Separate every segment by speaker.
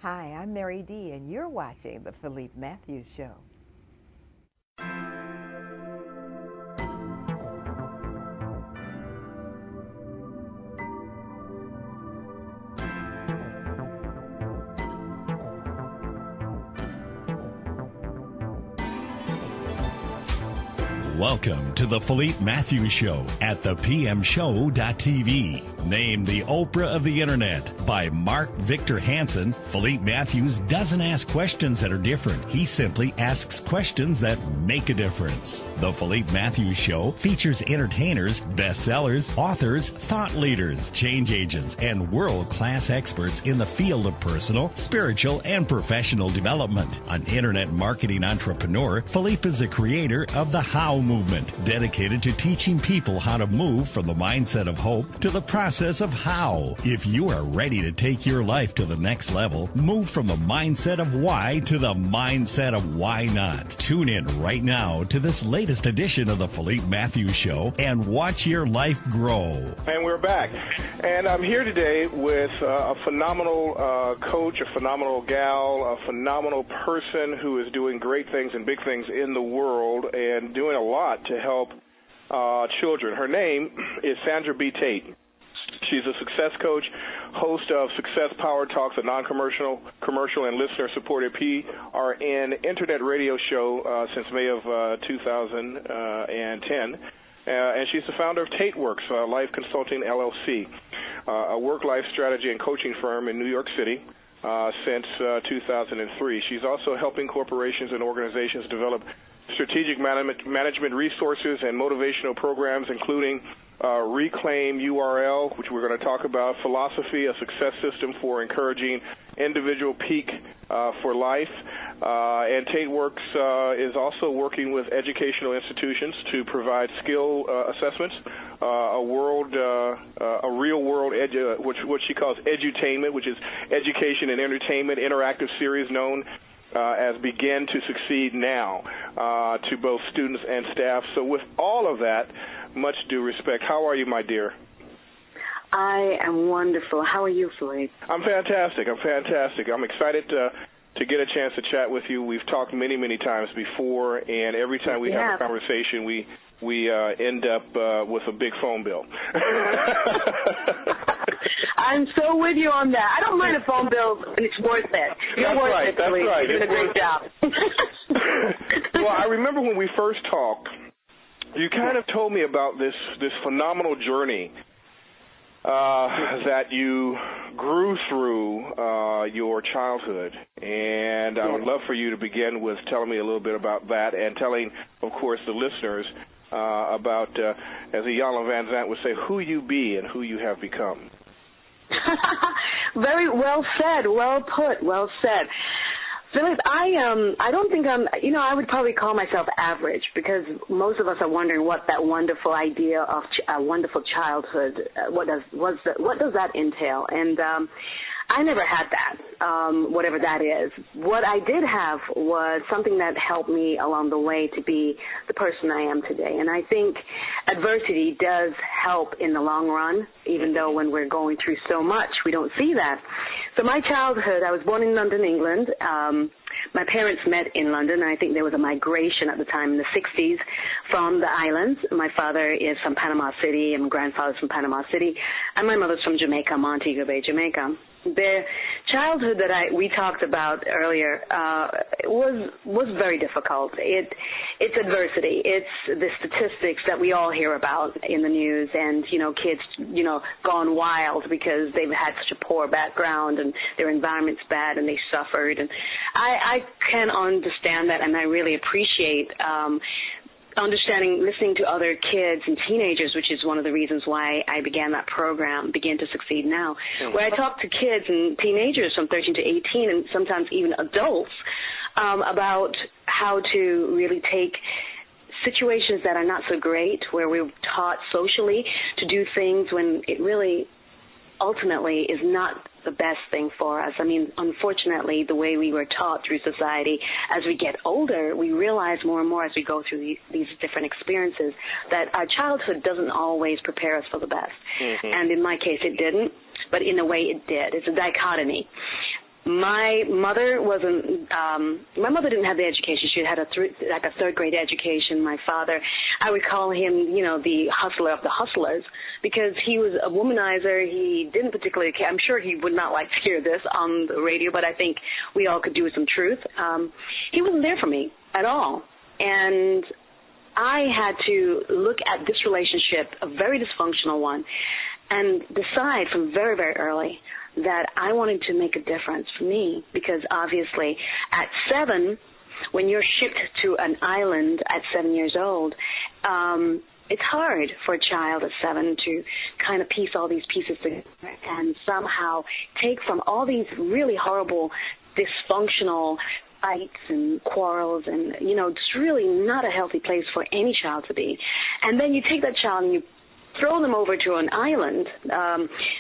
Speaker 1: Hi, I'm Mary D, and you're watching The Philippe Matthews Show.
Speaker 2: Welcome to the Philippe Matthews Show at thepmshow.tv. Named the Oprah of the Internet by Mark Victor Hansen, Philippe Matthews doesn't ask questions that are different. He simply asks questions that make a difference. The Philippe Matthews Show features entertainers, bestsellers, authors, thought leaders, change agents, and world-class experts in the field of personal, spiritual, and professional development. An internet marketing entrepreneur, Philippe is the creator of the How movement, dedicated to teaching people how to move from the mindset of hope to the process of how. If you are ready to take your life to the next level, move from the mindset of why to the mindset of why not. Tune in right now to this latest edition of the Philippe Matthews Show and watch your life grow.
Speaker 3: And we're back. And I'm here today with a phenomenal coach, a phenomenal gal, a phenomenal person who is doing great things and big things in the world and doing a lot to help children. Her name is Sandra B. Tate. She's a success coach, host of Success PowerTalks, a non-commercial, commercial, and listener-supported PRN Internet radio show since May of 2010. And she's the founder of TateWorks Life Consulting, LLC, a work-life strategy and coaching firm in New York City since 2003. She's also helping corporations and organizations develop strategic management resources and motivational programs, including Reclaim URL, which we're going to talk about, philosophy, a success system for encouraging individual peak for life. And TateWorks is also working with educational institutions to provide skill assessments, a real world, what she calls edutainment, which is education and entertainment, interactive series known as Begin to Succeed Now to both students and staff. So with all of that, much due respect, how are you, my dear?
Speaker 4: I am wonderful. How are you, Philippe?
Speaker 3: I'm fantastic. I'm excited to get a chance to chat with you. We've talked many, many times before, and every time we have a conversation, we end up with a big phone bill.
Speaker 4: I'm so with you on that. I don't mind a phone bill, and it's worth it.
Speaker 3: That's right.
Speaker 4: You're doing a great job.
Speaker 3: Well, I remember when we first talked, you kind of told me about this phenomenal journey that you grew through your childhood, and I would love for you to begin with telling me a little bit about that and telling, of course, the listeners about, as Iyanla Vanzant would say, who you be and who you have become.
Speaker 4: Very well said, well put, well said. Philippe, I don't think I would probably call myself average, because most of us are wondering what that wonderful idea of a wonderful childhood, what does that entail? And I never had that, whatever that is. What I did have was something that helped me along the way to be the person I am today. And I think adversity does help in the long run, even though when we're going through so much, we don't see that. So my childhood, I was born in London, England. My parents met in London, and I think there was a migration at the time in the 60s from the islands. My father is from Panama City, and my grandfather's from Panama City, and my mother's from Jamaica, Montego Bay, Jamaica. The childhood that we talked about earlier was very difficult. It's adversity. It's the statistics that we all hear about in the news, and kids gone wild because they've had such a poor background and their environment's bad and they suffered. And I can understand that, and I really appreciate listening to other kids and teenagers, which is one of the reasons why I began that program, Begin to Succeed Now, where I talk to kids and teenagers from 13 to 18 and sometimes even adults about how to really take situations that are not so great, where we're taught socially to do things when it really ultimately is not the best thing for us. I mean, unfortunately, the way we were taught through society, as we get older, we realize more and more as we go through these different experiences that our childhood doesn't always prepare us for the best. Mm-hmm. And in my case, it didn't, but in a way it did. It's a dichotomy. My mother wasn't. My mother didn't have the education. She had a third grade education. My father, I would call him, the hustler of the hustlers, because he was a womanizer. He didn't particularly care. I'm sure he would not like to hear this on the radio, but I think we all could do with some truth. He wasn't there for me at all, and I had to look at this relationship, a very dysfunctional one, and decide from very, very early that I wanted to make a difference for me, because obviously at 7, when you're shipped to an island at 7 years old, it's hard for a child at 7 to kind of piece all these pieces together and somehow take from all these really horrible, dysfunctional fights and quarrels, and, it's really not a healthy place for any child to be. And then you take that child and you throw them over to an island,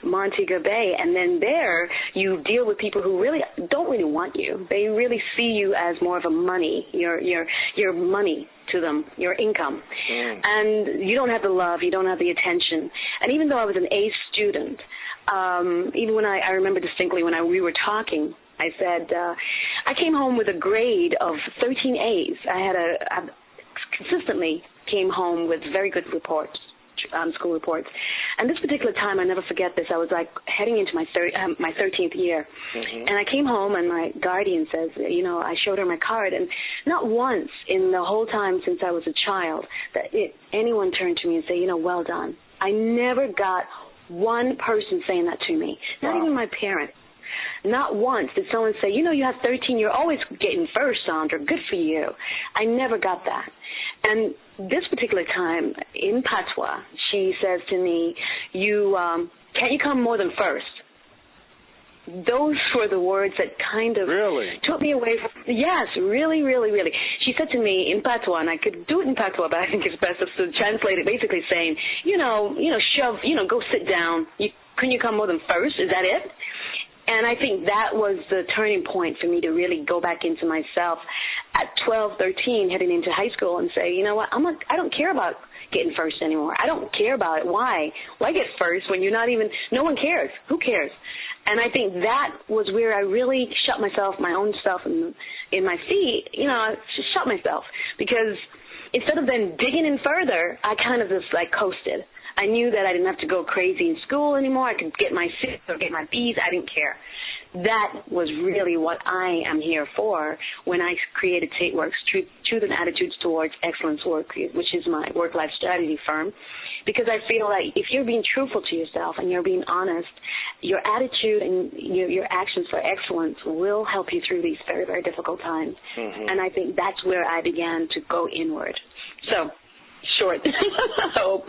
Speaker 4: Montego Bay, and then there you deal with people who really don't really want you. They really see you as more of a money, your money to them, your income. And you don't have the love, you don't have the attention. And even though I was an A student, even when I remember distinctly when we were talking, I said, I came home with a grade of 13 A's. I consistently came home with very good reports. School reports. And this particular time, I never forget this, I was like heading into my 13th year. And I came home and my guardian says, I showed her my card, and not once in the whole time since I was a child that anyone turned to me and say, well done. I never got one person saying that to me, not even my parents. Not once did someone say, you have 13, you're always getting first, Sandra, good for you. I never got that. And this particular time in Patois, she says to me, can't you come more than first? Those were the words that kind of took me away from, yes, really, really, really. She said to me in Patois, and I could do it in Patois, but I think it's best to translate it, basically saying, go sit down. Can you come more than first? Is that it? And I think that was the turning point for me to really go back into myself at 12, 13, heading into high school and say, you know what, I don't care about getting first anymore. I don't care about it. Why? Why get first when you're not even, no one cares. Who cares? And I think that was where I really shut myself, my own stuff in my feet. I just shut myself, because instead of then digging in further, I kind of just coasted. I knew that I didn't have to go crazy in school anymore. I could get my C's or get my B's. I didn't care. That was really what I am here for when I created TateWorks, Truth and Attitudes Towards Excellence Work, which is my work-life strategy firm, because I feel like if you're being truthful to yourself and you're being honest, your attitude and your actions for excellence will help you through these very, very difficult times. And I think that's where I began to go inward. So, short, I hope.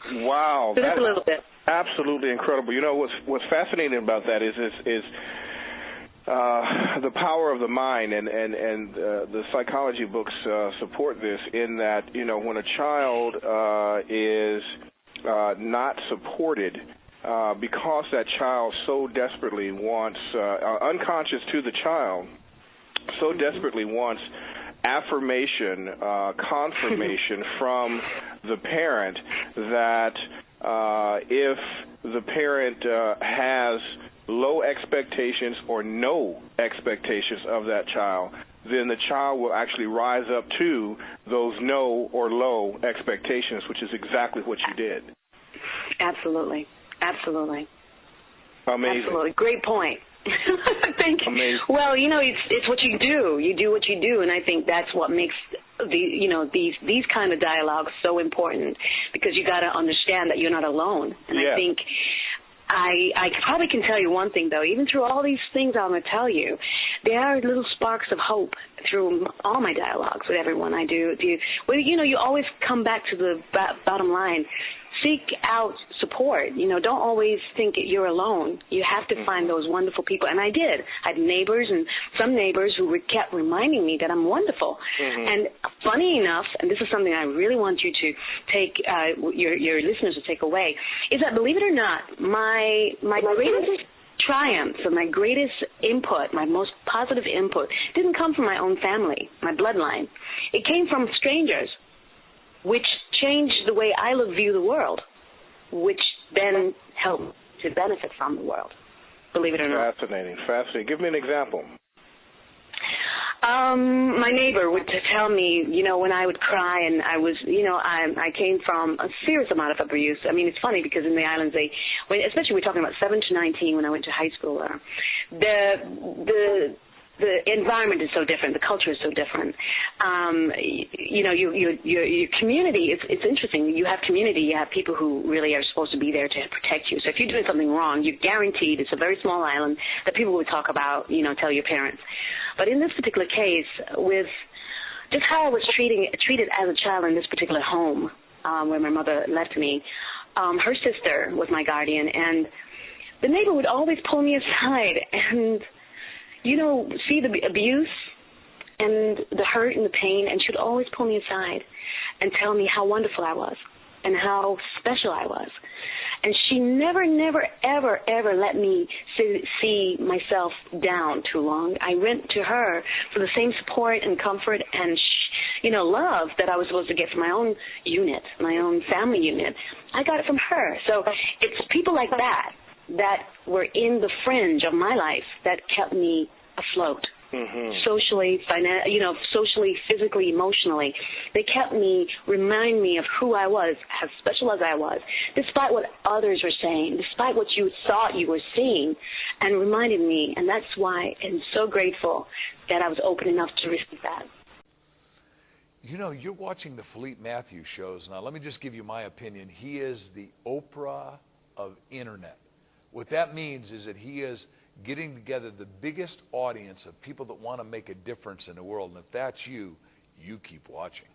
Speaker 3: Wow,
Speaker 4: that's a little bit.
Speaker 3: Absolutely incredible. What's fascinating about that is the power of the mind, and the psychology books support this in that, when a child is not supported, because that child so desperately wants, unconscious to the child, so desperately wants affirmation, confirmation from the parent, that if the parent has low expectations or no expectations of that child, then the child will actually rise up to those no or low expectations, which is exactly what you did.
Speaker 4: Absolutely. Absolutely.
Speaker 3: Amazing.
Speaker 4: Absolutely. Great point. Thank you.
Speaker 3: Amazing.
Speaker 4: Well, it's what you do. You do what you do, and I think that's what makes these kind of dialogues so important, because you got to understand that you're not alone. And I think I probably can tell you one thing, though. Even through all these things I'm going to tell you, there are little sparks of hope through all my dialogues with everyone I do. You always come back to the bottom line. Seek out support. Don't always think you're alone. You have to find those wonderful people. And I did. I had neighbors, and some neighbors who kept reminding me that I'm wonderful. And funny enough, and this is something I really want you to take, your listeners to take away, is that, believe it or not, my greatest triumph, so my greatest input, my most positive input, didn't come from my own family, my bloodline. It came from strangers, which changed the way I view the world, which then helped to benefit from the world. believe it or not.
Speaker 3: Fascinating, fascinating. Give me an example.
Speaker 4: My neighbor would tell me, when I would cry, and I was, I came from a serious amount of abuse. I mean, it's funny because in the islands, especially we're talking about 7 to 19 when I went to high school there, the environment is so different. The culture is so different. Your community, it's interesting. You have community. You have people who really are supposed to be there to protect you. So if you're doing something wrong, you're guaranteed, it's a very small island, that people would talk about, tell your parents. But in this particular case, with just how I was treated as a child in this particular home where my mother left me, her sister was my guardian, and the neighbor would always pull me aside and see the abuse and the hurt and the pain, and she would always pull me aside and tell me how wonderful I was and how special I was. And she never, ever, ever let me see myself down too long. I went to her for the same support and comfort and, love that I was supposed to get from my own unit, my own family unit. I got it from her. So it's people like that were in the fringe of my life that kept me afloat. Mm-hmm. Socially, socially, physically, emotionally. They kept me, remind me of who I was, as special as I was, despite what others were saying, despite what you thought you were seeing, and reminded me, and that's why I'm so grateful that I was open enough to receive that.
Speaker 5: You're watching the Philippe Matthews shows. Now, let me just give you my opinion. He is the Oprah of Internet. What that means is that he is getting together the biggest audience of people that want to make a difference in the world. And if that's you, you keep watching.